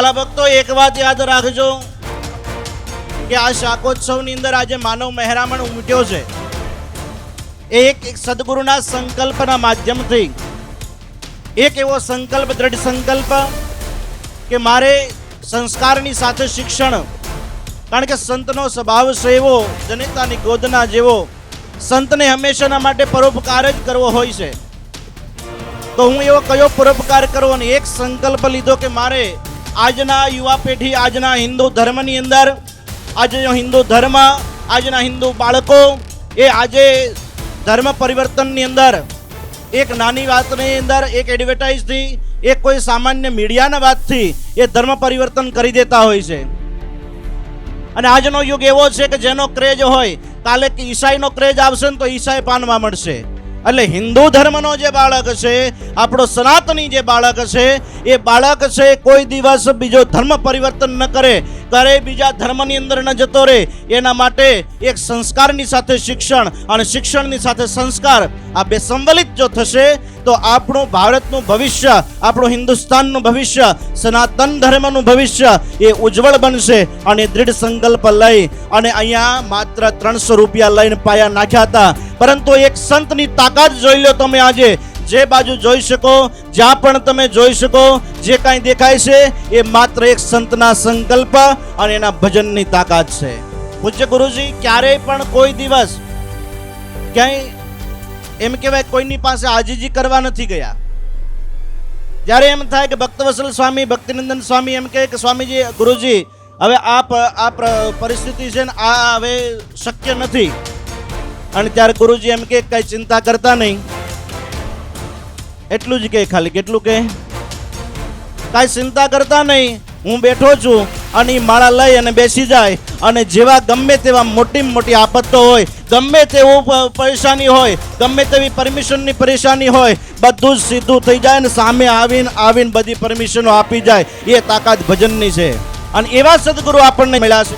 વાલા ભક્તો, એક વાત યાદ રાખજો કે આ શાકોત્સવની અંદર આજે માનવ મહેરામણ ઉમટ્યો છે એક સદગુરુના સંકલ્પના માધ્યમથી. એક એવો સંકલ્પ, દ્રઢ સંકલ્પ કે મારે સંસ્કારની સાથે શિક્ષણ, કારણ કે સંતનો સ્વભાવ છે એવો જનેતાની ગોદના જેવો, સંતને હંમેશાના માટે પરોપકાર જ કરવો હોય છે. તો હું એવો કયો પરોપકાર કરવો, અને એક સંકલ્પ લીધો કે મારે આજના યુવા પેઢી, આજના હિન્દુ ધર્મની અંદર, આજનો હિન્દુ ધર્મ, આજના હિન્દુ બાળકો એ આજે ધર્મ પરિવર્તનની અંદર એક નાની વાતની અંદર, એક એડવર્ટાઇઝથી, એક કોઈ સામાન્ય મીડિયાના વાતથી એ ધર્મ પરિવર્તન કરી દેતા હોય છે. અને આજનો યુગ એવો છે કે જેનો ક્રેઝ હોય, કાલે ઈસાઈનો ક્રેઝ આવશે ને તો ઈસાઈ પાનવા મળશે. એટલે હિન્દુ ધર્મનો જે બાળક છે, આપણો સનાતની જે બાળક છે, એ બાળક છે કોઈ દિવસ બીજો ધર્મ પરિવર્તન ન કરે, બીજા ધર્મની અંદર ન જતો રહે. એના માટે એક સંસ્કારની સાથે શિક્ષણ અને શિક્ષણની સાથે સંસ્કાર, આ બે સંવલિત જો થશે તો આપણું ભારતનું ભવિષ્ય, આપણું હિન્દુસ્તાનનું ભવિષ્ય, સનાતન ધર્મનું ભવિષ્ય એ ઉજ્જવળ બનશે. અને દૃઢ સંકલ્પ લઈ અને અહીંયા માત્ર 300 રૂપિયા લઈને પાયા નાખ્યા હતા, પરંતુ એક સંતની તાકાત જોઈ લો તમે. આજે જે બાજુ જોઈ શકો, જ્યાં પણ તમે જોઈ શકો, જે કાંઈ દેખાય છે એ માત્ર એક સંતના સંકલ્પ અને એના ભજનની તાકાત છે. પૂજ્ય ગુરુજી ક્યારેય પણ કોઈ દિવસ ક્યાંય એમ કહેવાય કોઈની પાસે આજીજી કરવા નથી ગયા. જ્યારે એમ થાય કે ભક્તવત્સલ સ્વામી, ભક્તિનંદન સ્વામી એમ કહે કે સ્વામીજી, ગુરુજી હવે આ પરિસ્થિતિ છે ને આ હવે શક્ય નથી, અને ત્યારે ગુરુજી એમ કે કઈ ચિંતા કરતા નહીં. એટલું જ કે, ખાલી કેટલું કે, કાંઈ ચિંતા કરતા નહીં, હું બેઠો છું. અને એ માળા લઈ અને બેસી જાય, અને જેવા ગમે તેવા મોટી મોટી આફતો હોય, ગમે તેવું પરેશાની હોય, ગમે તેવી પરમિશનની પરેશાની હોય, બધું જ સીધું થઈ જાય ને સામે આવીને બધી પરમિશનો આપી જાય. એ તાકાત ભજનની છે, અને એવા સદગુરુ આપણને મળ્યા છે.